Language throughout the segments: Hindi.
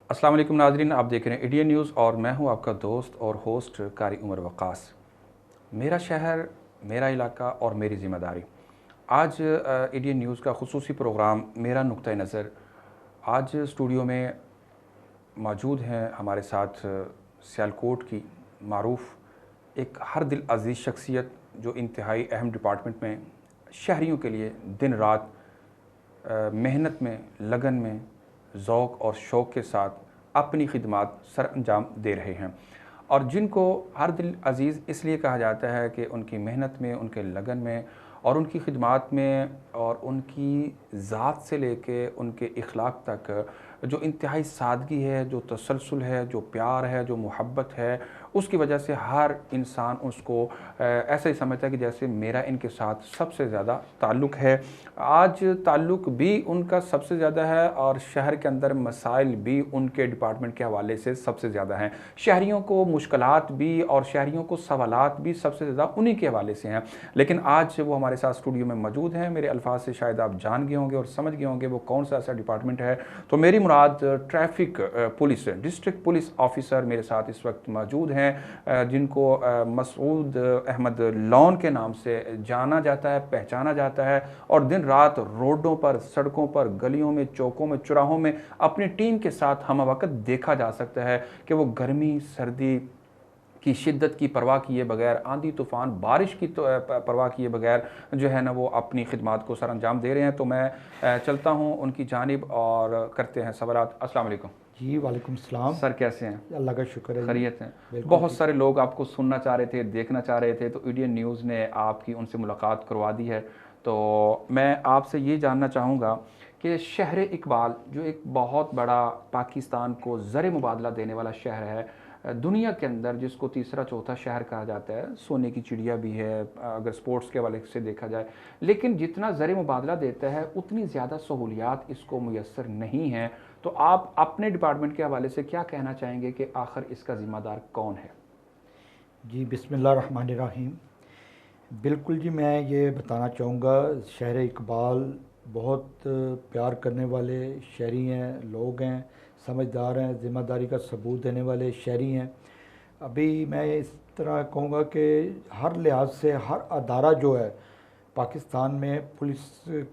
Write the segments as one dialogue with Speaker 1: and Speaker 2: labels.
Speaker 1: अस्सलाम वालेकुम नाज़रीन, आप देख रहे हैं इंडियन न्यूज़ और मैं हूं आपका दोस्त और होस्ट कारी उमर वक़ास। मेरा शहर, मेरा इलाका और मेरी ज़िम्मेदारी। आज इंडियन न्यूज़ का ख़ुसूसी प्रोग्राम मेरा नुक्ता नज़र। आज स्टूडियो में मौजूद हैं हमारे साथ सियालकोट की मारूफ़ एक हर दिल अज़ीज़ शख्सियत जो इंतहाई अहम डिपार्टमेंट में शहरियों के लिए दिन रात मेहनत में, लगन में, ज़ौक़ और शौक़ के साथ अपनी खिदमात सर अंजाम दे रहे हैं और जिनको हर दिल अज़ीज़ इसलिए कहा जाता है कि उनकी मेहनत में, उनके लगन में और उनकी खिदमात में और उनकी ज़ात से लेके उनके इख़लाक़ तक जो इंतहाई सादगी है, जो तसलसल है, जो प्यार है, जो मोहब्बत है, उसकी वजह से हर इंसान उसको ऐसा ही समझता है कि जैसे मेरा इनके साथ सबसे ज़्यादा ताल्लुक़ है। आज ताल्लुक़ भी उनका सबसे ज़्यादा है और शहर के अंदर मसाइल भी उनके डिपार्टमेंट के हवाले से सबसे ज़्यादा हैं। शहरियों को मुश्किलात भी और शहरियों को सवालात भी सबसे ज़्यादा उन्हीं के हवाले से हैं। लेकिन आज वो हमारे साथ स्टूडियो में मौजूद हैं। मेरे अल्फाज से शायद आप जान गए होंगे और समझ गए होंगे वो कौन सा ऐसा डिपार्टमेंट है। तो मेरी मुराद traffic police, district police officer मेरे साथ इस वक्त मौजूद हैं जिनको मसूद अहमद लॉन के नाम से जाना जाता है, पहचाना जाता है और दिन रात रोडों पर, सड़कों पर, गलियों में, चौकों में, चौराहों में अपनी टीम के साथ हम वक्त देखा जा सकता है कि वो गर्मी, सर्दी की शिद्दत की परवाह किए बगैर, आंधी तूफ़ान, बारिश की तो परवाह किए बगैर जो है ना वो अपनी खिदमात को सर अंजाम दे रहे हैं। तो मैं चलता हूँ उनकी जानिब और करते हैं सवालात। अस्सलाम वालेकुम।
Speaker 2: जी वालेकुम सलाम।
Speaker 1: सर कैसे हैं?
Speaker 2: अल्लाह का शुक्र है।
Speaker 1: खैरियत हैं?
Speaker 2: बिल्कुल
Speaker 1: बहुत सारे लोग आपको सुनना चाह रहे थे, देखना चाह रहे थे, तो इंडियन न्यूज़ ने आपकी उनसे मुलाकात करवा दी है। तो मैं आपसे ये जानना चाहूँगा कि शहर इकबाल जो एक बहुत बड़ा पाकिस्तान को ज़र मुबादला देने वाला शहर है, दुनिया के अंदर जिसको तीसरा चौथा शहर कहा जाता है, सोने की चिड़िया भी है अगर स्पोर्ट्स के हवाले से देखा जाए, लेकिन जितना ज़र मुबादला देता है उतनी ज़्यादा सहूलियात इसको मुयस्सर नहीं हैं। तो आप अपने डिपार्टमेंट के हवाले से क्या कहना चाहेंगे कि आखिर इसका ज़िम्मेदार कौन है?
Speaker 2: जी बिस्मिल्लाहिर्रहमानिर्रहीम। बिल्कुल जी, मैं ये बताना चाहूँगा शहर इकबाल बहुत प्यार करने वाले शहरी हैं, लोग हैं, समझदार हैं, ज़िम्मेदारी का सबूत देने वाले शहरी हैं। अभी मैं इस तरह कहूँगा कि हर लिहाज से हर अदारा जो है पाकिस्तान में, पुलिस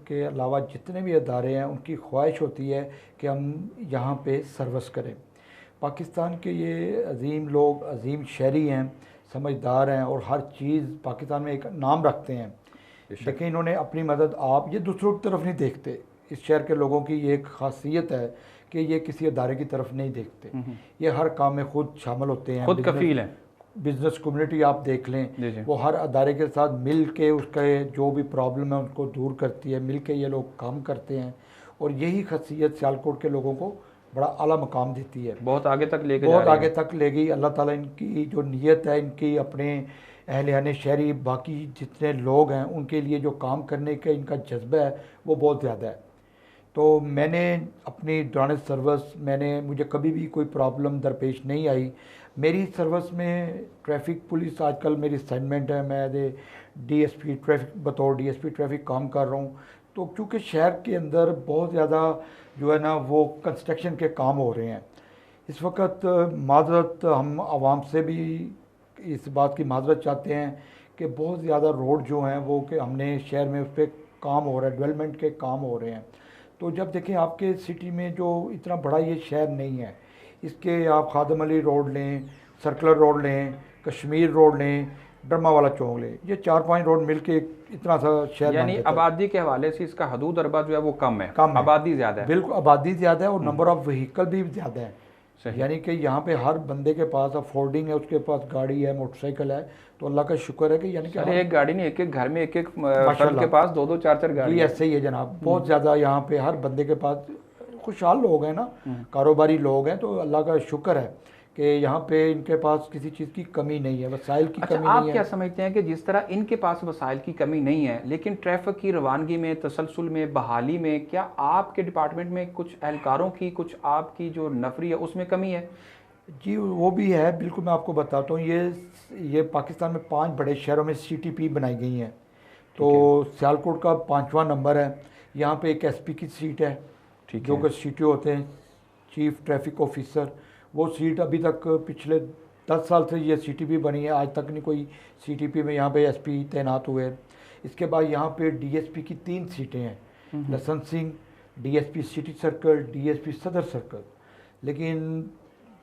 Speaker 2: के अलावा जितने भी अदारे हैं, उनकी ख्वाहिश होती है कि हम यहाँ पे सर्विस करें। पाकिस्तान के ये अजीम लोग, अजीम शहरी हैं, समझदार हैं और हर चीज़ पाकिस्तान में एक नाम रखते हैं। लेकिन इन्होंने अपनी मदद आप ये दूसरों की तरफ नहीं देखते। इस शहर के लोगों की ये एक खासियत है कि ये किसी अदारे की तरफ नहीं देखते। ये हर काम में खुद शामिल होते हैं,
Speaker 1: खुद कफील हैं।
Speaker 2: बिज़नेस कम्युनिटी आप देख लें,
Speaker 1: जी।
Speaker 2: वो हर अदारे के साथ मिल के उसके जो भी प्रॉब्लम है उनको दूर करती है, मिल के ये लोग काम करते हैं और यही खासियत सियालकोट के लोगों को बड़ा आला मकाम देती है,
Speaker 1: बहुत आगे तक लेके जा
Speaker 2: बहुत
Speaker 1: रहे
Speaker 2: आगे
Speaker 1: हैं।
Speaker 2: तक ले गई। अल्लाह ताला इनकी जो नीयत है, इनकी अपने अहल शहरी बाकी जितने लोग हैं उनके लिए जो काम करने का इनका जज्बा है वो बहुत ज़्यादा है। तो मैंने अपनी दौरान सर्विस मुझे कभी भी कोई प्रॉब्लम दरपेश नहीं आई। मेरी सर्विस में ट्रैफिक पुलिस आजकल मेरी असाइनमेंट है, मैं डीएसपी ट्रैफिक, बतौर डीएसपी ट्रैफिक काम कर रहा हूँ। तो क्योंकि शहर के अंदर बहुत ज़्यादा जो है ना वो कंस्ट्रक्शन के काम हो रहे हैं इस वक्त, माजरत हम आवाम से भी इस बात की माजरत चाहते हैं कि बहुत ज़्यादा रोड जो हैं वो कि हमने शहर में उस पर काम हो रहा है, डेवलपमेंट के काम हो रहे हैं। तो जब देखें आपके सिटी में जो इतना बड़ा ये शहर नहीं है, इसके आप खादम अली रोड लें, सर्कुलर रोड लें, कश्मीर रोड लें, ड्रमा वाला चौक लें, ये 4-5 रोड मिलके इतना सा शहर बन
Speaker 1: यानी
Speaker 2: जाता है।
Speaker 1: आबादी के हवाले से इसका हदूद अरबा जो है वो कम है,
Speaker 2: कम है,
Speaker 1: आबादी ज़्यादा है।
Speaker 2: बिल्कुल आबादी ज़्यादा है और नंबर ऑफ़ व्हीकल भी ज़्यादा है।
Speaker 1: सही।
Speaker 2: यानी कि यहाँ पे हर बंदे के पास अफोर्डिंग है, उसके पास गाड़ी है, मोटरसाइकिल है। तो अल्लाह का शुक्र है कि यानी कि
Speaker 1: अरे एक गाड़ी नहीं, एक एक घर में एक एक फर्द
Speaker 2: माशाल्लाह
Speaker 1: के पास दो दो चार चार
Speaker 2: जी
Speaker 1: गाड़ी है।
Speaker 2: ऐसे ही है जनाब। बहुत ज़्यादा यहाँ पे हर बंदे के पास खुशहाल लोग हैं ना, कारोबारी लोग हैं। तो अल्लाह का शुक्र है कि यहाँ पे इनके पास किसी चीज़ की कमी नहीं है, वसाइल की
Speaker 1: अच्छा,
Speaker 2: कमी
Speaker 1: आप
Speaker 2: नहीं
Speaker 1: क्या
Speaker 2: है।
Speaker 1: समझते हैं कि जिस तरह इनके पास वसाइल की कमी नहीं है, लेकिन ट्रैफिक की रवानगी में, तसलसल में, बहाली में, क्या आपके डिपार्टमेंट में कुछ एहलकारों की, कुछ आपकी जो नफरी है उसमें कमी है?
Speaker 2: जी वो भी है, बिल्कुल मैं आपको बताता हूँ। ये पाकिस्तान में 5 बड़े शहरों में सीटीपी बनाई गई हैं। तो
Speaker 1: ठीक है।
Speaker 2: सियालकोट का 5वां नंबर है। यहाँ पे एक एसपी की सीट है,
Speaker 1: ठीक
Speaker 2: जो
Speaker 1: है।
Speaker 2: कि सीटी होते हैं चीफ ट्रैफिक ऑफिसर, वो सीट अभी तक पिछले 10 साल से ये सीटीपी बनी है, आज तक नहीं कोई सीटीपी में यहाँ पे एसपी तैनात हुए। इसके बाद यहाँ पे डीएसपी की 3 सीटें हैं, लसन Singh, DSP city circle, DSP सदर सर्कल। लेकिन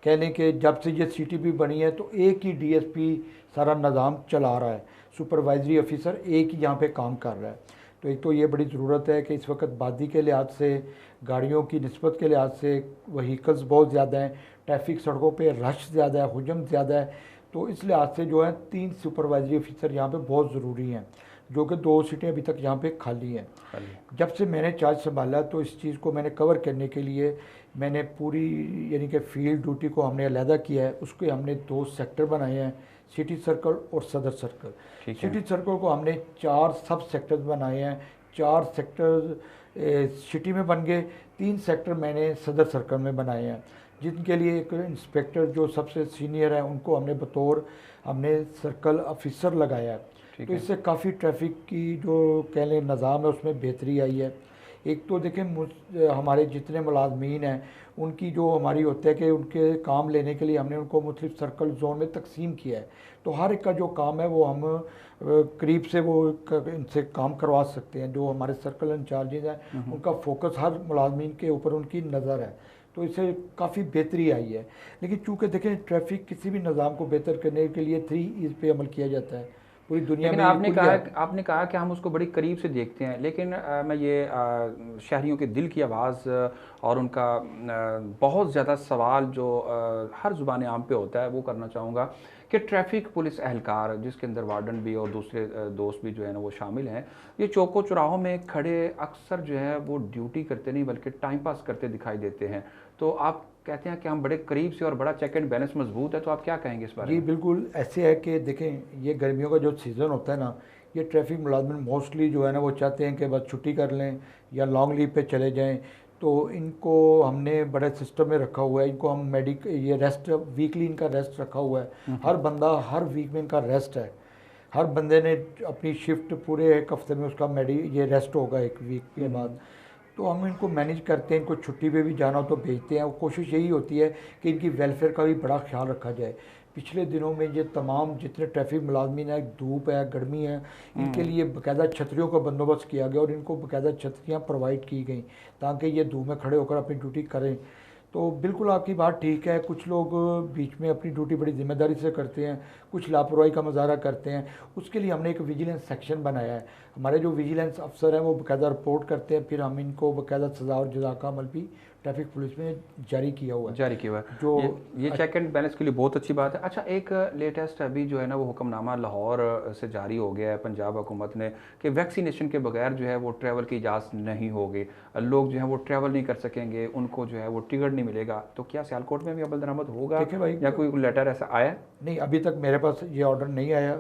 Speaker 2: कह लें कि जब से ये सीटीपी बनी है तो एक ही डीएसपी सारा निज़ाम चला रहा है, सुपरवाइजरी ऑफिसर एक ही यहाँ पे काम कर रहा है। तो एक तो ये बड़ी ज़रूरत है कि इस वक्त आबादी के लिहाज से, गाड़ियों की निस्बत के लिहाज से वहीकल्स बहुत ज़्यादा हैं, ट्रैफिक सड़कों पे रश ज़्यादा है, हुजम ज़्यादा है। तो इस लिहाज से जो है 3 सुपरवाइजरी ऑफिसर यहाँ पे बहुत ज़रूरी हैं, जो कि 2 सीटें अभी तक यहाँ पे खाली हैं। जब से मैंने चार्ज संभाला तो इस चीज़ को मैंने कवर करने के लिए मैंने पूरी यानी कि फील्ड ड्यूटी को हमने अलहदा किया है। उसके हमने 2 सेक्टर बनाए हैं, सिटी सर्कल और सदर सर्कल। सिटी सर्कल को हमने 4 सब सेक्टर्स बनाए हैं, 4 सेक्टर सिटी में बन गए, 3 सेक्टर मैंने सदर सर्कल में बनाए हैं, जिनके लिए एक इंस्पेक्टर जो सबसे सीनियर है उनको हमने सर्कल ऑफिसर लगाया है। तो इससे काफ़ी ट्रैफिक की जो कह लें निज़ाम है उसमें बेहतरी आई है। एक तो देखें हमारे जितने मुलाजमीन हैं उनकी जो हमारी होता है कि उनके काम लेने के लिए हमने उनको मुख्तलिफ सर्कल जोन में तकसीम किया है। तो हर एक का जो काम है वो हम करीब से वो इनसे काम करवा सकते हैं। जो हमारे सर्कल इंचार्जेज हैं उनका फोकस हर मुलाजमीन के ऊपर उनकी नज़र है, तो इससे काफ़ी बेहतरी आई है। लेकिन चूँकि देखें ट्रैफिक किसी भी निज़ाम को बेहतर करने के लिए 3 E's पे अमल किया जाता है पूरी दुनिया में।
Speaker 1: आपने कहा कि हम उसको बड़ी करीब से देखते हैं, लेकिन मैं ये शहरियों के दिल की आवाज़ और उनका बहुत ज़्यादा सवाल जो हर ज़ुबान आम पे होता है वो करना चाहूँगा कि ट्रैफिक पुलिस एहलकार, जिसके अंदर वार्डन भी और दूसरे दोस्त भी जो है ना वो शामिल हैं, ये चौकों चौराहों में खड़े अक्सर जो है वो ड्यूटी करते नहीं बल्कि टाइम पास करते दिखाई देते हैं। तो आप कहते हैं कि हम बड़े करीब से और बड़ा चेक एंड बैलेंस मजबूत है, तो आप क्या कहेंगे इस बारे में?
Speaker 2: जी बिल्कुल ऐसे है कि देखें ये गर्मियों का जो सीज़न होता है ना, ये ट्रैफिक मुलाजमिन मोस्टली जो है ना वो चाहते हैं कि बस छुट्टी कर लें या लॉन्ग लीव पे चले जाएं। तो इनको हमने बड़े सिस्टम में रखा हुआ है, इनको हम ये रेस्ट वीकली इनका रेस्ट रखा हुआ है। हर बंदा हर वीक में इनका रेस्ट है, हर बंदे ने अपनी शिफ्ट पूरे एक हफ्ते में उसका ये रेस्ट होगा एक वीक के बाद। तो हम इनको मैनेज करते हैं, इनको छुट्टी पे भी जाना हो तो भेजते हैं। और कोशिश यही होती है कि इनकी वेलफेयर का भी बड़ा ख्याल रखा जाए। पिछले दिनों में ये तमाम जितने ट्रैफिक मुलाजमीन है, धूप है, गर्मी है, इनके लिए बाकायदा छतरियों का बंदोबस्त किया गया और इनको बाकायदा छतरियाँ प्रोवाइड की गई ताकि ये धूप में खड़े होकर अपनी ड्यूटी करें। तो बिल्कुल आपकी बात ठीक है, कुछ लोग बीच में अपनी ड्यूटी बड़ी जिम्मेदारी से करते हैं, कुछ लापरवाही का मुजाहरा करते हैं। उसके लिए हमने एक विजिलेंस सेक्शन बनाया है। हमारे जो विजिलेंस अफसर हैं वो बाकायदा रिपोर्ट करते हैं, फिर हम इनको बाकायदा सज़ा और जज़ा का अमल भी ट्रैफिक पुलिस में जारी किया हुआ है।
Speaker 1: जो ये चेक एंड बैलेंस के लिए बहुत अच्छी बात है। अच्छा, एक लेटेस्ट अभी जो है ना वो हुक्मनामा लाहौर से जारी हो गया है पंजाब हुकूमत ने कि वैक्सीनेशन के बगैर जो है वो ट्रैवल की इजाज़त नहीं होगी, लोग जो है वो ट्रैवल नहीं कर सकेंगे, उनको जो है वो टिकट नहीं मिलेगा। तो क्या सियालकोट में भी अमल दरामद होगा या कोई लेटर ऐसा आया?
Speaker 2: नहीं, अभी तक मेरे पास ये ऑर्डर नहीं आया।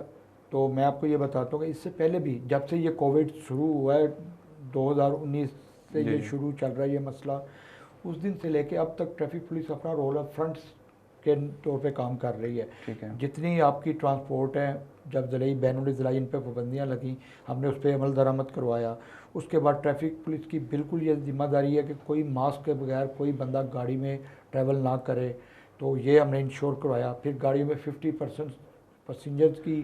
Speaker 2: तो मैं आपको ये बताता हूँ कि इससे पहले भी जब से ये कोविड शुरू हुआ है 2019 से ये शुरू चल रहा है ये मसला, उस दिन से लेके अब तक ट्रैफिक पुलिस अपना रोल ऑफ फ्रंट के तौर पे काम कर रही है।
Speaker 1: ठीक है।
Speaker 2: जितनी आपकी ट्रांसपोर्ट है, जब ज़िलाई बैनुल ज़िलाई इन पर पाबंदियाँ लगी, हमने उस पर अमल दरामद करवाया। उसके बाद ट्रैफिक पुलिस की बिल्कुल ये जिम्मेदारी है कि कोई मास्क के बगैर कोई बंदा गाड़ी में ट्रैवल ना करे, तो ये हमने इंश्योर करवाया। फिर गाड़ी में 50% पैसेंजर्स की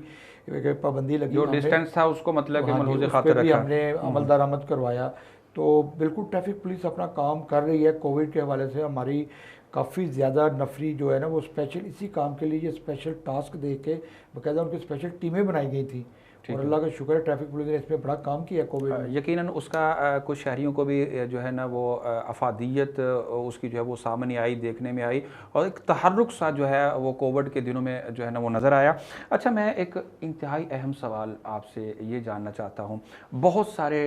Speaker 2: पाबंदी लगी,
Speaker 1: जो डिस्टेंस था उसको मतलब कि मलहूज़
Speaker 2: उस
Speaker 1: खातिर
Speaker 2: पर भी
Speaker 1: रखा।
Speaker 2: हमने अमल दरामद करवाया। तो बिल्कुल ट्रैफिक पुलिस अपना काम कर रही है। कोविड के हवाले से हमारी काफ़ी ज़्यादा नफरी जो है ना वो स्पेशल इसी काम के लिए ये स्पेशल टास्क दे के बाकायदा उनकी स्पेशल टीमें बनाई गई थी और अल्लाह का शुक्र है ट्रैफिक पुलिस ने इसमें बड़ा काम किया कोविड में।
Speaker 1: यकीनन उसका कुछ शहरियों को भी जो है ना वो अफादियत उसकी जो है वो सामने आई, देखने में आई और एक तहर्रुक सा जो है वो कोविड के दिनों में जो है ना वो नज़र आया। अच्छा, मैं एक इंतहाई अहम सवाल आपसे ये जानना चाहता हूँ। बहुत सारे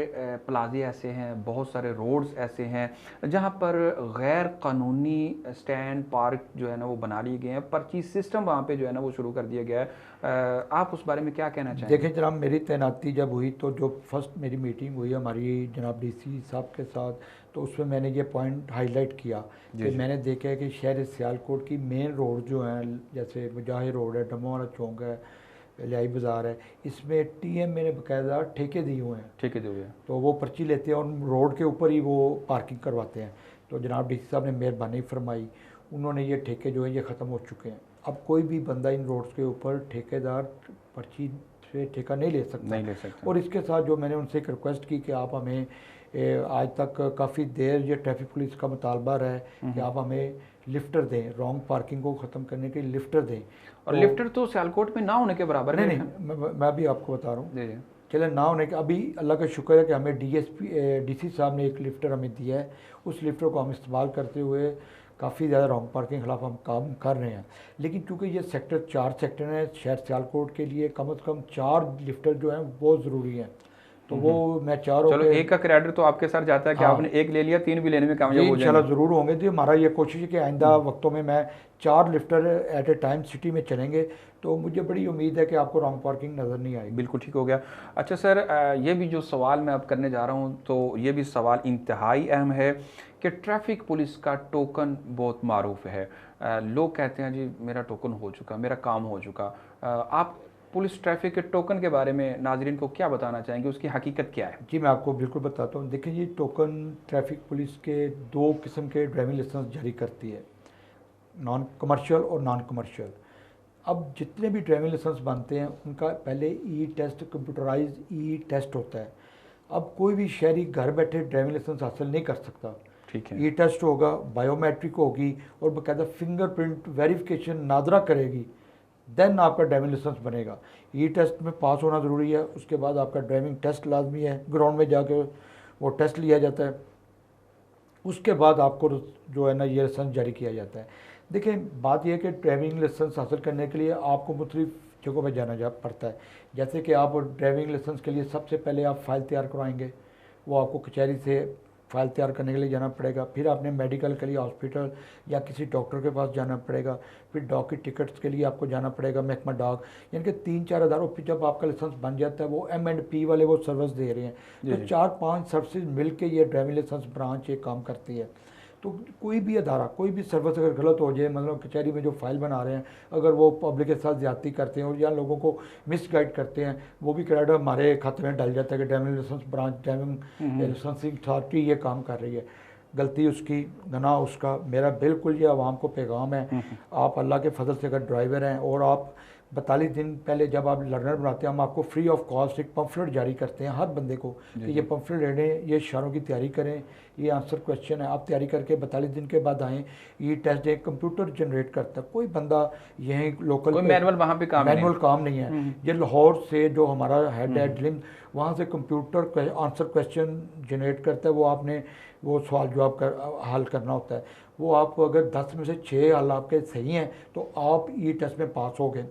Speaker 1: प्लाजे ऐसे हैं, बहुत सारे रोड्स ऐसे हैं जहाँ पर गैर कानूनी स्टैंड पार्क जो है ना वो बना लिए गए हैं, पर्ची सिस्टम वहाँ पे जो है ना वो शुरू कर दिया गया है। आप उस बारे में क्या कहना चाहेंगे?
Speaker 2: देखें जनाब, मेरी तैनाती जब हुई तो जो फर्स्ट मेरी मीटिंग हुई हमारी जनाब डीसी साहब के साथ, तो उसमें मैंने ये पॉइंट हाईलाइट किया कि मैंने देखा है कि शहर सियालकोट की मेन रोड जो हैं, जैसे मुजाहिर रोड है, डमो वाला चौंक है, लियाई बाज़ार है, इसमें टीएम मैंने बाकायदा ठेके दिए हुए हैं।
Speaker 1: ठेके दिए हुए हैं,
Speaker 2: तो वो पर्ची लेते हैं और रोड के ऊपर ही वो पार्किंग करवाते हैं। तो जनाब डीसी साहब ने मेहरबानी फरमाई, उन्होंने ये ठेके जो हैं ये ख़त्म हो चुके हैं। अब कोई भी बंदा इन रोड्स के ऊपर ठेकेदार पर्ची से ठेका नहीं ले सकता। और इसके साथ जो मैंने उनसे एक रिक्वेस्ट की कि आप हमें आज तक काफ़ी देर ये ट्रैफिक पुलिस का मुतालबा रहा है कि आप हमें लिफ्टर दें, रॉन्ग पार्किंग को ख़त्म करने के लिए लिफ्टर दें।
Speaker 1: और लिफ्टर तो सियालकोट में ना होने के बराबर
Speaker 2: नहीं, मैं भी आपको बता रहा हूँ। चले ना होने के, अभी अल्लाह का शुक्र है कि हमें डीसी साहब ने एक लिफ्टर हमें दिया है। उस लिफ्टर को हम इस्तेमाल करते हुए काफ़ी ज़्यादा रॉन्ग पार्किंग के खिलाफ हम काम कर रहे हैं। लेकिन चूँकि ये सेक्टर 4 सेक्टर है, शहर सियालकोट के लिए कम से कम 4 लिफ्टर जो हैं बहुत ज़रूरी हैं। तो वो मैं चारों,
Speaker 1: चलो एक का क्रेडिट तो आपके साथ जाता है कि आपने एक ले लिया, 3 भी लेने में कामयाब हो जाएंगे।
Speaker 2: ज़रूर होंगे जी। हमारा ये कोशिश है कि आइंदा वक्तों में मैं 4 lifter at a time city में चलेंगे, तो मुझे बड़ी उम्मीद है कि आपको रॉन्ग पार्किंग नज़र नहीं आएगी।
Speaker 1: बिल्कुल ठीक हो गया। अच्छा सर, ये भी जो सवाल मैं अब करने जा रहा हूँ, तो ये भी सवाल इंतहाई अहम है कि ट्रैफिक पुलिस का टोकन बहुत मारूफ है। लोग कहते हैं जी मेरा टोकन हो चुका, मेरा काम हो चुका। आप पुलिस ट्रैफिक के टोकन के बारे में नाजरीन को क्या बताना चाहेंगे, उसकी हकीकत क्या है?
Speaker 2: जी मैं आपको बिल्कुल बताता हूँ। देखिए जी, टोकन ट्रैफिक पुलिस के 2 किस्म के ड्राइविंग लाइसेंस जारी करती है, नॉन कमर्शियल और नॉन कमर्शियल। अब जितने भी ड्राइविंग लाइसेंस बनते हैं उनका पहले ई टेस्ट, कंप्यूटराइज ई टेस्ट होता है। अब कोई भी शहरी घर बैठे ड्राइविंग लाइसेंस हासिल नहीं कर सकता।
Speaker 1: ठीक है।
Speaker 2: ई टेस्ट होगा, बायोमेट्रिक होगी और बाकायदा फिंगरप्रिंट वेरिफिकेशन नादरा करेगी, देन आपका ड्राइविंग लाइसेंस बनेगा। ई टेस्ट में पास होना ज़रूरी है। उसके बाद आपका ड्राइविंग टेस्ट लाजमी है, ग्राउंड में जाके वो टेस्ट लिया जाता है। उसके बाद आपको जो है ना ये लाइसेंस जारी किया जाता है। देखिए बात यह है कि ड्राइविंग लाइसेंस हासिल करने के लिए आपको मुख्तलिफ जगहों पर जाना पड़ता है। जैसे कि आप ड्राइविंग लाइसेंस के लिए सबसे पहले आप फ़ाइल तैयार करवाएंगे, वो आपको कचहरी से फ़ाइल तैयार करने के लिए जाना पड़ेगा। फिर आपने मेडिकल के लिए हॉस्पिटल या किसी डॉक्टर के पास जाना पड़ेगा। फिर डॉग की टिकट्स के लिए आपको जाना पड़ेगा महकमा डॉग, यानी कि 3-4 हज़ार। और फिर जब आपका लाइसेंस बन जाता है, वो M&P वाले वो सर्विस दे रहे हैं, तो 4-5 सर्विस मिल के ये ड्राइविंग लाइसेंस ब्रांच ये काम करती है। तो कोई भी अदारा, कोई भी सर्विस अगर गलत हो जाए, मतलब कचहरी में जो फाइल बना रहे हैं, अगर वो पब्लिक के साथ ज्यादती करते हैं और या लोगों को मिसगाइड करते हैं, वो भी क्रेडिट हमारे खाते में डल जाता है कि driving licence branch, driving licensing authority ये काम कर रही है। गलती उसकी, गुनाह उसका। मेरा बिल्कुल ये आवाम को पैगाम है, आप अल्लाह के फजल से अगर ड्राइवर हैं और आप 42 दिन पहले जब आप लर्नर बनाते हैं, हम आपको फ्री ऑफ कॉस्ट एक पम्फलेट जारी करते हैं हर बंदे को कि ये पम्फलेट ले लें, ये इशारों की तैयारी करें, ये आंसर क्वेश्चन है, आप तैयारी करके 42 दिन के बाद आएँ। ये टेस्ट एक कंप्यूटर जनरेट करता है, कोई बंदा यहीं लोकल
Speaker 1: कोई मैनुअल वहाँ पे काम
Speaker 2: नहीं है। ये लाहौर से जो हमारा हेड है डिलिंग, वहाँ से कंप्यूटर आंसर क्वेश्चन जनरेट करता है। वो आपने वो सवाल जवाब हल करना होता है। वो आप अगर 10 में से 6 हल आपके सही हैं तो आप ई टेस्ट में पास हो गए।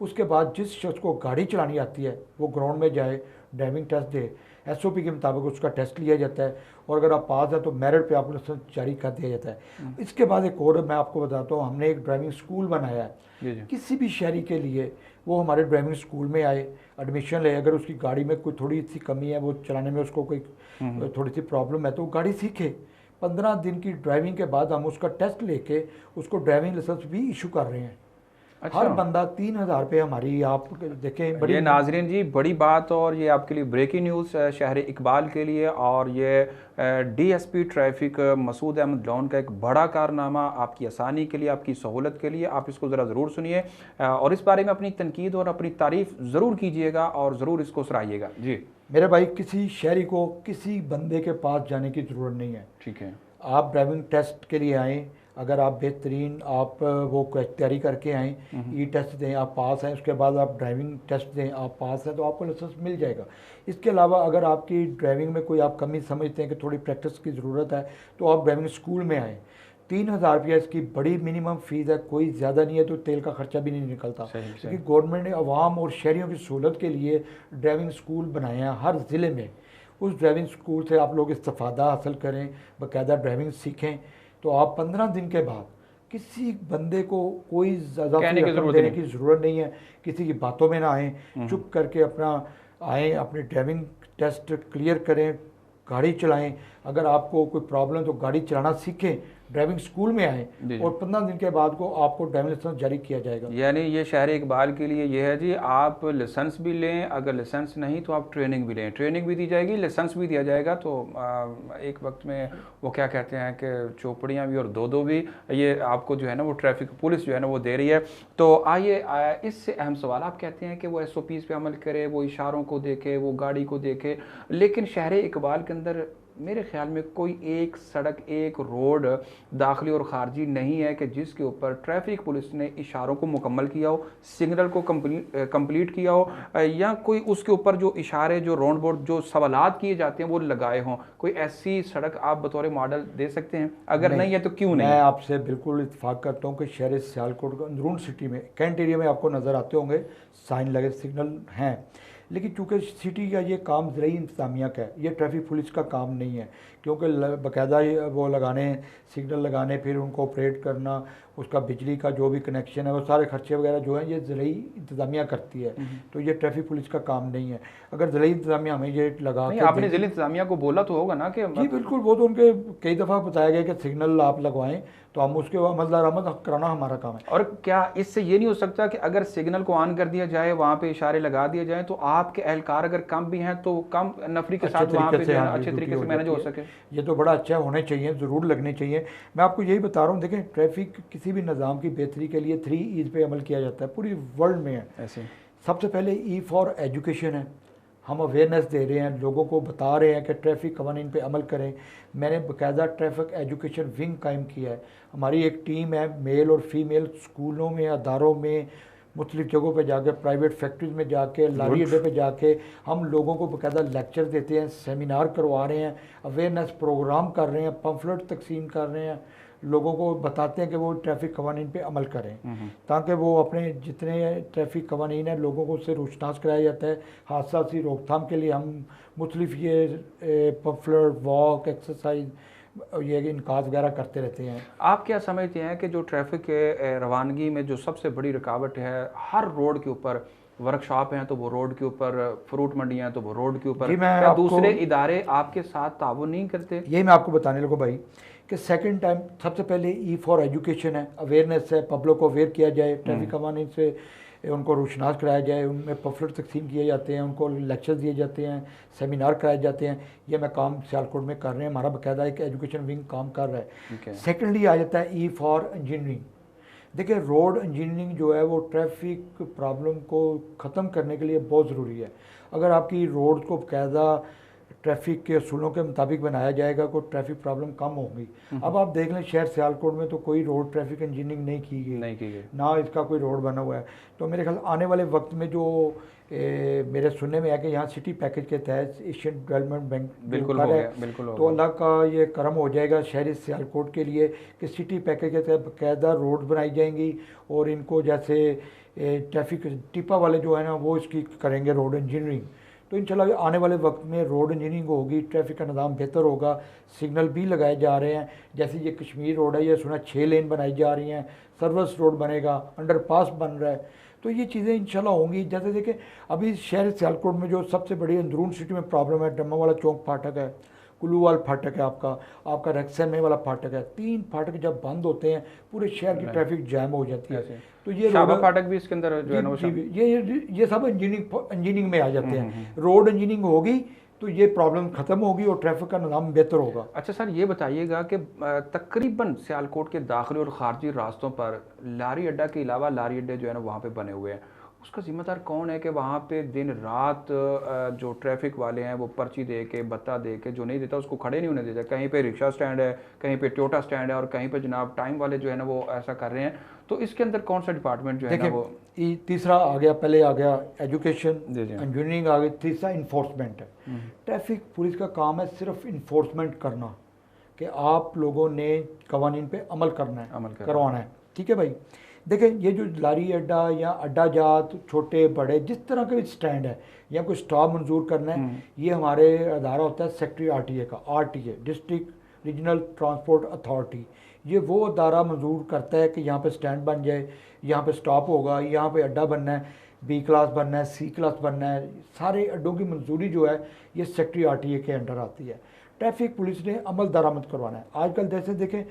Speaker 2: उसके बाद जिस शख्स को गाड़ी चलानी आती है वो ग्राउंड में जाए, ड्राइविंग टेस्ट दे, SOP के मुताबिक उसका टेस्ट लिया जाता है, और अगर आप पास हैं तो मेरिट पे आपको लाइसेंस जारी कर दिया जाता है। इसके बाद एक और मैं आपको बताता हूँ, हमने एक ड्राइविंग स्कूल बनाया है किसी भी शहरी के लिए। वो हमारे ड्राइविंग स्कूल में आए, एडमिशन ले, अगर उसकी गाड़ी में कोई थोड़ी सी कमी है, वो चलाने में उसको कोई थोड़ी सी प्रॉब्लम है, तो वो गाड़ी सीखे। 15 दिन की ड्राइविंग के बाद हम उसका टेस्ट लेके उसको ड्राइविंग लाइसेंस भी इशू कर रहे हैं। अच्छा। हर बंदा 3,000 रुपये हमारी, आप देखें बड़ी,
Speaker 1: ये नाजरीन जी बड़ी बात, और ये आपके लिए ब्रेकिंग न्यूज़ शहर इकबाल के लिए, और ये DSP ट्रैफिक मसूद अहमद लॉन का एक बड़ा कारनामा आपकी आसानी के लिए, आपकी सहूलत के लिए। आप इसको ज़रा ज़रूर सुनिए और इस बारे में अपनी तनकीद और अपनी तारीफ़ ज़रूर कीजिएगा और ज़रूर इसको सराहिएगा। जी
Speaker 2: मेरे भाई, किसी शहरी को किसी बंदे के पास जाने की ज़रूरत नहीं है।
Speaker 1: ठीक है,
Speaker 2: आप ड्राइविंग टेस्ट के लिए आएँ, अगर आप बेहतरीन आप वो तैयारी करके आएँ, ई टेस्ट दें, आप पास हैं, उसके बाद आप ड्राइविंग टेस्ट दें, आप पास हैं, तो आपको लाइसेंस मिल जाएगा। इसके अलावा अगर आपकी ड्राइविंग में कोई आप कमी समझते हैं कि थोड़ी प्रैक्टिस की ज़रूरत है, तो आप ड्राइविंग स्कूल में आएँ। 3,000 रुपया इसकी बड़ी मिनिमम फ़ीस है, कोई ज़्यादा नहीं है, तो तेल का खर्चा भी नहीं निकलता। क्योंकि गवर्नमेंट ने आवाम और शहरियों की सहूलत के लिए ड्राइविंग स्कूल बनाए हैं हर ज़िले में। उस ड्राइविंग स्कूल से आप लोग इस्तिफ़ादा हासिल करें, बाकायदा ड्राइविंग सीखें, तो आप 15 दिन के बाद किसी बंदे को कोई ज़्यादा देने की ज़रूरत नहीं है। किसी की बातों में ना आएँ, चुप करके अपना आएँ, अपने ड्राइविंग टेस्ट क्लियर करें, गाड़ी चलाएं। अगर आपको कोई प्रॉब्लम तो गाड़ी चलाना सीखें, ड्राइविंग स्कूल में आए
Speaker 1: जी।
Speaker 2: और 15 दिन के बाद को आपको ड्राइविंग लाइसेंस जारी किया जाएगा।
Speaker 1: यानी ये शहरी इकबाल के लिए ये है जी, आप लाइसेंस भी लें, अगर लाइसेंस नहीं तो आप ट्रेनिंग भी लें, ट्रेनिंग भी दी जाएगी, लाइसेंस भी दिया जाएगा। तो एक वक्त में वो क्या कहते हैं कि चौपड़ियाँ भी और दो दो भी ये आपको जो है ना वो ट्रैफिक पुलिस जो है ना वो दे रही है। तो आइए इससे अहम सवाल, आप कहते हैं कि वो SOPs पे अमल करे, वो इशारों को देखे, वो गाड़ी को देखे, लेकिन शहरी इकबाल के अंदर मेरे ख्याल में कोई एक सड़क, एक रोड दाखिली और ख़ारजी नहीं है कि जिसके ऊपर ट्रैफिक पुलिस ने इशारों को मुकम्मल किया हो, सिग्नल को कंप्लीट किया हो, या कोई उसके ऊपर जो इशारे, जो राउंड बोर्ड, जो सवालात किए जाते हैं वो लगाए हों। कोई ऐसी सड़क आप बतौर मॉडल दे सकते हैं? अगर नहीं है तो क्यों नहीं?
Speaker 2: मैं आपसे बिल्कुल इत्तेफाक करता हूँ कि शहर सियालकोट अंदरून सिटी में कैंट एरिया में आपको नज़र आते होंगे साइन लगे, सिग्नल हैं, लेकिन चूँकि सिटी का ये काम ज़रूरी इंतज़ामिया का है, ये ट्रैफिक पुलिस का काम नहीं है, क्योंकि बाकायदा वो लगाने, सिग्नल लगाने, फिर उनको ऑपरेट करना, उसका बिजली का जो भी कनेक्शन है, वो सारे खर्चे वगैरह जो हैं ये ज़रूरी इंतज़ामिया करती है। तो ये ट्रैफिक पुलिस का काम नहीं है। अगर ज़रूरी इंतज़ामिया हमें ये लगा
Speaker 1: नहीं,
Speaker 2: के
Speaker 1: आपने ज़िला इंतज़ामिया को बोला तो होगा ना कि
Speaker 2: जी बिल्कुल, वो तो उनके कई दफ़ा बताया गया कि सिग्नल आप लगवाएं, तो हम उसके अमलदार आमद कराना हमारा काम है।
Speaker 1: और क्या इससे ये नहीं हो सकता कि अगर सिग्नल को ऑन कर दिया जाए, वहाँ पे इशारे लगा दिए जाए, तो आपके एहलकार अगर कम भी हैं तो कम नफरी के साथ वहाँ पे जो है ना अच्छे तरीके से मैनेज हो सके?
Speaker 2: ये तो बड़ा अच्छा होने चाहिए, ज़रूर लगने चाहिए। मैं आपको यही बता रहा हूँ, देखें ट्रैफिक किसी भी निज़ाम की बेहतरी के लिए 3 E's पे अमल किया जाता है, पूरी वर्ल्ड में है।
Speaker 1: ऐसे
Speaker 2: सबसे पहले E फॉर एजुकेशन है, हम अवेयरनेस दे रहे हैं, लोगों को बता रहे हैं कि ट्रैफिक कवानीन पे अमल करें। मैंने बाकायदा ट्रैफिक एजुकेशन विंग कायम किया है, हमारी एक टीम है, मेल और फीमेल, स्कूलों में, अदारों में, मुख्तलिफ़ जगहों पे जाके, प्राइवेट फैक्ट्रीज में जाके, लारी अड्डे पे जाके हम लोगों को बाकायदा लेक्चर देते हैं, सेमिनार करवा रहे हैं, अवेयरनेस प्रोग्राम कर रहे हैं, पम्फलेट तकसीम कर रहे हैं, लोगों को बताते हैं कि वो ट्रैफिक कवानीन पे अमल करें, ताकि वो अपने जितने ट्रैफिक कवानीन है लोगों को उससे रोशनास कराया जाता है। हादसा की रोकथाम के लिए हम मुख्तलिफ ये पम्फलेट, वॉक, एक्सरसाइज, ये इनकाज वगैरह करते रहते हैं।
Speaker 1: आप क्या समझते हैं कि जो ट्रैफिक के रवानगी में जो सबसे बड़ी रुकावट है, हर रोड के ऊपर वर्कशॉप हैं तो वो रोड के ऊपर, फ्रूट मंडियाँ हैं तो वो रोड के ऊपर, क्या दूसरे इदारे आपके साथ ताउन नहीं करते?
Speaker 2: यही मैं आपको बताने लगूँ भाई कि सेकंड टाइम सबसे पहले E फॉर एजुकेशन है, अवेयरनेस है, पब्लिक को अवेयर किया जाए, ट्रैफिक कवानीन से उनको रोशनास कराया जाए, उनमें पम्फलेट तकसीम किए जाते हैं, उनको लेक्चर्स दिए जाते हैं, सेमिनार कराए जाते हैं। ये मैं काम सियालकोट में कर रहे हैं, हमारा बाकायदा एक एजुकेशन विंग काम कर रहा है। सेकेंडली आ जाता है E फॉर इंजीनियरिंग। देखिए रोड इंजीनियरिंग जो है वो ट्रैफिक प्रॉब्लम को ख़त्म करने के लिए बहुत ज़रूरी है। अगर आपकी रोड को बाकायदा ट्रैफिक के असूलों के मुताबिक बनाया जाएगा तो ट्रैफिक प्रॉब्लम कम होगी। अब आप देख लें शहर सियालकोट में तो कोई रोड ट्रैफिक इंजीनियरिंग नहीं की गई, ना इसका कोई रोड बना हुआ है। तो मेरे ख्याल आने वाले वक्त में जो मेरे सुनने में है कि यहाँ सिटी पैकेज के तहत एशियन डेवलपमेंट बैंक
Speaker 1: बिल्कुल
Speaker 2: है, तो अल्लाह का ये करम हो जाएगा शहरी सियालकोट के लिए कि सिटी पैकेज के तहत बाकायदा रोड बनाई जाएंगी और इनको जैसे ट्रैफिक टिपा वाले जो है ना वो इसकी करेंगे रोड इंजीनियरिंग। तो इंशाल्लाह आने वाले वक्त में रोड इंजीनियरिंग होगी, ट्रैफिक का निज़ाम बेहतर होगा, सिग्नल भी लगाए जा रहे हैं। जैसे ये कश्मीर रोड है, ये सुना 6 लेन बनाई जा रही हैं, सर्विस रोड बनेगा, अंडरपास बन रहा है, तो ये चीज़ें इंशाल्लाह होंगी। जैसे देखें अभी शहर सियालकोट में जो सबसे बड़ी अंदरून सिटी में प्रॉब्लम है, डम्मा वाला चौक फाटक है, कुल्लूवाल फाटक है, आपका रक्सन में वाला फाटक है। 3 फाटक जब बंद होते हैं पूरे शहर की ट्रैफिक जैम हो जाती है। तो ये
Speaker 1: शाबा फाटक भी इसके अंदर जो है ना
Speaker 2: ये सब इंजीनियरिंग में आ जाते हैं। रोड इंजीनियरिंग होगी तो ये प्रॉब्लम ख़त्म होगी और ट्रैफिक का निज़ाम बेहतर होगा।
Speaker 1: अच्छा सर, ये बताइएगा कि तकरीबन सियालकोट के दाखिली और ख़ारजी रास्तों पर लारी अड्डा के अलावा लारी अड्डे जो है ना वहाँ पे बने हुए हैं, उसका जिम्मेदार कौन है कि वहाँ पे दिन रात जो ट्रैफिक वाले हैं वो पर्ची दे के, बत्ता दे के, जो नहीं देता उसको खड़े नहीं होने देता। कहीं पे रिक्शा स्टैंड है, कहीं पे टोयोटा स्टैंड है और कहीं पे जनाब टाइम वाले जो है ना वो ऐसा कर रहे हैं। तो इसके अंदर कौन सा डिपार्टमेंट जो है ना वो
Speaker 2: तीसरा आ गया, पहले आ गया एजुकेशन, इंजीनियरिंग आ गई, तीसरा इन्फोर्समेंट है। ट्रैफिक पुलिस का काम है सिर्फ इन्फोर्समेंट करना कि आप लोगों ने कवानीन पे अमल करना है, करवाना है। ठीक है भाई। देखें ये जो लारी अड्डा या अड्डा जात, छोटे बड़े जिस तरह के स्टैंड है या कोई स्टॉप मंजूर करना है, ये हमारे अदारा होता है सेक्रेटरी RTA का, RTA district regional transport authority. ये वो अदारा मंजूर करता है कि यहाँ पे स्टैंड बन जाए, यहाँ पे स्टॉप होगा, यहाँ पे अड्डा बनना है, B क्लास बनना है, C क्लास बनना है। सारे अड्डों की मंजूरी जो है ये सेक्रेटरी RTA के अंडर आती है। ट्रैफिक पुलिस ने अमल दरामद करवाना है। आजकल जैसे देखें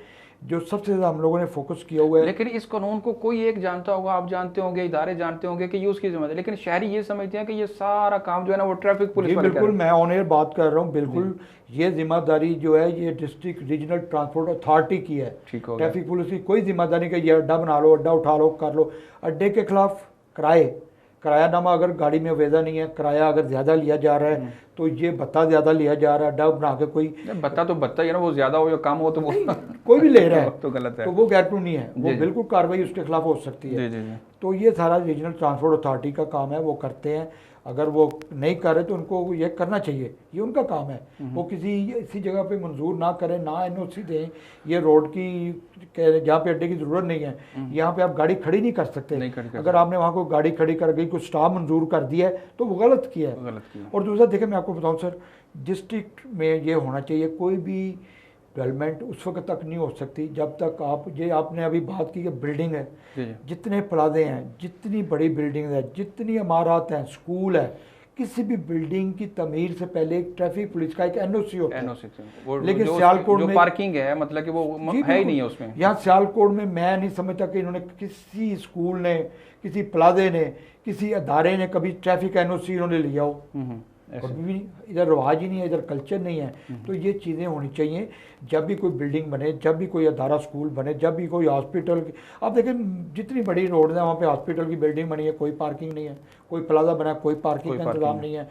Speaker 2: जो सबसे ज़्यादा हम लोगों ने फोकस किया हुआ है।
Speaker 1: लेकिन इस कानून को कोई एक जानता होगा, आप जानते होंगे, इदारे जानते होंगे कि ये उसकी जिम्मेदारी, लेकिन शहरी ये समझते हैं कि ये सारा काम जो है ना वो ट्रैफिक पुलिस
Speaker 2: जी
Speaker 1: वाले कर
Speaker 2: बिल्कुल,
Speaker 1: रहे
Speaker 2: मैं ऑन एयर बात कर रहा हूँ, बिल्कुल ये जिम्मेदारी जो है ये डिस्ट्रिक्ट रीजनल ट्रांसपोर्ट अथॉरिटी की है।
Speaker 1: ठीक हो गया।
Speaker 2: ट्रैफिक पुलिस की कोई जिम्मेदारी नहीं कि ये अड्डा बना लो, अड्डा उठा लो, कर लो। अड्डे के खिलाफ किरायानामा अगर गाड़ी में वेदा नहीं है, किराया अगर ज़्यादा लिया जा रहा है तो ये भत्ता ज़्यादा लिया जा रहा है, अड्डा बना के कोई
Speaker 1: भत्ता तो भत्ता ही है ना, वो ज्यादा हो या कम हो तो वो
Speaker 2: कोई भी ले रहा है
Speaker 1: तो गलत है।
Speaker 2: तो वो गैर कानूनी है, वो
Speaker 1: जी।
Speaker 2: बिल्कुल कार्रवाई उसके खिलाफ हो सकती है।
Speaker 1: जी जी जी।
Speaker 2: तो ये सारा रीजनल ट्रांसपोर्ट अथॉरिटी का काम है, वो करते हैं। अगर वो नहीं कर रहे तो उनको ये करना चाहिए, ये उनका काम है। वो किसी इसी जगह पे मंजूर ना करें, ना एनओसी दें। ये रोड की जहाँ पे अड्डे की ज़रूरत नहीं है, यहाँ पे आप गाड़ी खड़ी नहीं कर सकते।
Speaker 1: नहीं खड़ी कर
Speaker 2: अगर आपने वहाँ कोई गाड़ी खड़ी कर गई, कुछ स्टाफ मंजूर कर दिया है तो वो गलत किया है।
Speaker 1: गलत किया।
Speaker 2: और दूसरा देखिए, मैं आपको बताऊँ सर, डिस्ट्रिक्ट में ये होना चाहिए, कोई भी डेवलपमेंट उस वक्त तक नहीं हो सकती जब तक आपने अभी बात की कि बिल्डिंग है,
Speaker 1: जी जी।
Speaker 2: जितने प्लाजे हैं, जितनी बड़ी बिल्डिंग है, जितनी इमारत हैं, स्कूल है, किसी भी बिल्डिंग की तमीर से पहले एक ट्रैफिक पुलिस का एक एनओसी होता है।
Speaker 1: एनओसी वो
Speaker 2: लेकिन
Speaker 1: जो
Speaker 2: सियालकोट
Speaker 1: जो
Speaker 2: में
Speaker 1: पार्किंग है, मतलब कि वो
Speaker 2: जी
Speaker 1: है ही
Speaker 2: बिल्कुल।
Speaker 1: नहीं है उसमें।
Speaker 2: यहाँ सियालकोट में मैं नहीं समझता कि इन्होंने किसी स्कूल ने, किसी प्लाजे ने, किसी अदारे ने कभी ट्रैफिक एनओसी इन्होंने लिया हो।
Speaker 1: ऐसे।
Speaker 2: कभी भी इधर रवाज ही नहीं है, इधर कल्चर नहीं है। तो ये चीज़ें होनी चाहिए। जब भी कोई बिल्डिंग बने, जब भी कोई अदारा स्कूल बने, जब भी कोई हॉस्पिटल, आप देखें जितनी बड़ी रोड है वहाँ पे हॉस्पिटल की बिल्डिंग बनी है, कोई पार्किंग नहीं है, कोई प्लाजा बना है, कोई पार्किंग का इंतजाम नहीं है।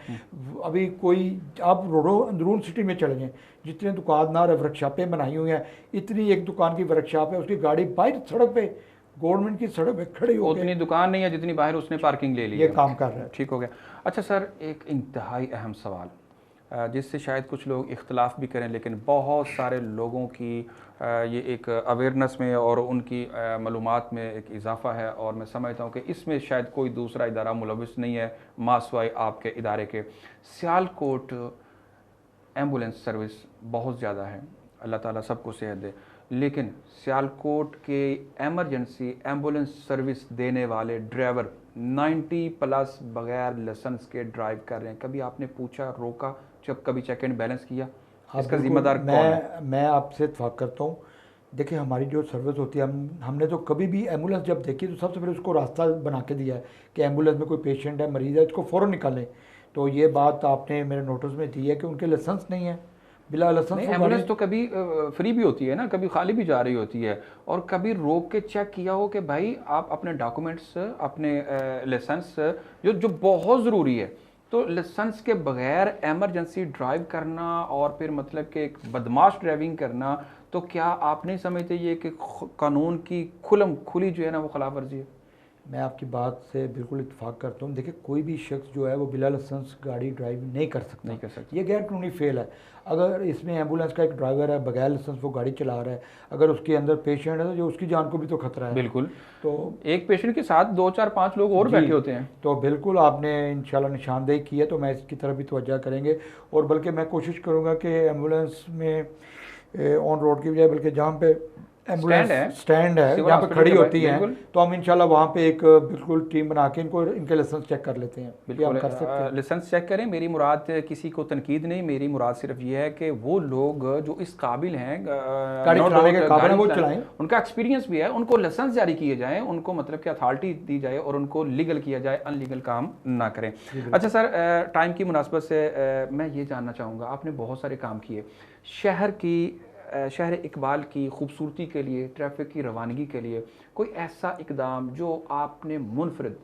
Speaker 2: अभी कोई आप रोडों अंदरून सिटी में चले जाएँ, जितने दुकानदार वर्कशॉपें बनाई हुई हैं, इतनी एक दुकान की वर्कशॉप है, उसकी गाड़ी बाहर सड़क पे, गवर्नमेंट की सड़क पे खड़ी हो
Speaker 1: उतनी दुकान नहीं है जितनी बाहर उसने पार्किंग ले ली
Speaker 2: ये
Speaker 1: है।
Speaker 2: काम कर रहा है।
Speaker 1: ठीक हो गया। अच्छा सर, एक इंतहाई अहम सवाल जिससे शायद कुछ लोग इख्तलाफ भी करें, लेकिन बहुत सारे लोगों की ये एक अवेयरनेस में और उनकी मालूमात में एक इजाफा है, और मैं समझता हूँ कि इसमें शायद कोई दूसरा इदारा मुलविस नहीं है मासवाई आपके इदारे के। सियालकोट एम्बुलेंस सर्विस बहुत ज़्यादा है, अल्लाह ताला सबको सेहत दे, लेकिन सियालकोट के एमरजेंसी एम्बुलेंस सर्विस देने वाले ड्राइवर 90+ बगैर लाइसेंस के ड्राइव कर रहे हैं। कभी आपने पूछा, रोका, जब कभी चेक एंड बैलेंस किया? इसका जिम्मेदार कौन है?
Speaker 2: मैं आपसे इत्फाक करता हूँ। देखिए, हमारी जो सर्विस होती है, हमने तो कभी भी एम्बुलेंस जब देखी तो सबसे पहले उसको रास्ता बना के दिया है कि एम्बुलेंस में कोई पेशेंट है, मरीज़ है, इसको फ़ौरन निकालें। तो ये बात आपने मेरे नोटिस में दी है कि उनके लाइसेंस नहीं है, बिला लाइसेंस।
Speaker 1: एम्बुलेंस तो कभी फ्री भी होती है ना, कभी खाली भी जा रही होती है, और कभी रोक के चेक किया हो कि भाई आप अपने डॉक्यूमेंट्स, अपने लाइसेंस जो बहुत ज़रूरी है, तो लाइसेंस के बगैर एमरजेंसी ड्राइव करना और फिर मतलब कि एक बदमाश ड्राइविंग करना, तो क्या आप नहीं समझते ये कि कानून की खुलम खुली जो है ना वो खिलाफ वर्जी है?
Speaker 2: मैं आपकी बात से बिल्कुल इत्फाक करता हूँ। देखिए, कोई भी शख्स जो है वो बिला लाइसेंस गाड़ी ड्राइव नहीं कर सकता। ये गैर कानूनी फेल है। अगर इसमें एम्बुलेंस का एक ड्राइवर है, बगैर लाइसेंस वो गाड़ी चला रहा है, अगर उसके अंदर पेशेंट है तो जो उसकी जान को भी तो खतरा है।
Speaker 1: बिल्कुल।
Speaker 2: तो
Speaker 1: एक पेशेंट के साथ 2 4 5 लोग और बैठे होते हैं।
Speaker 2: तो बिल्कुल आपने इंशाल्लाह निशानदेही की है, तो मैं इसकी तरफ भी तवज्जो करेंगे। और बल्कि मैं कोशिश करूँगा कि एम्बुलेंस में ऑन रोड की बजाय बल्कि जहाँ पे एम्बुलेंस स्टैंड है जहाँ पे खड़ी होती है, तो हम इंशाल्लाह वहाँ पे एक बिल्कुल टीम बना के इनके लाइसेंस चेक कर लेते हैं।
Speaker 1: बिल्कुल कर सकते हैं, लाइसेंस चेक करें। मेरी मुराद किसी को तनकीद नहीं, मेरी मुराद सिर्फ ये है कि वो लोग जो इस काबिल हैं,
Speaker 2: गाड़ी चलाने के काबिल हैं, वो चलाएं,
Speaker 1: उनका एक्सपीरियंस भी है, उनको लाइसेंस जारी किए जाएँ, उनको मतलब कि अथॉरिटी दी जाए और उनको लीगल किया जाए, अनलीगल काम ना करें। अच्छा सर, टाइम की मुनासबत से मैं ये जानना चाहूँगा, आपने बहुत सारे काम किए शहर इकबाल की खूबसूरती के लिए, ट्रैफिक की रवानगी के लिए, कोई ऐसा इकदाम जो आपने मुनफरिद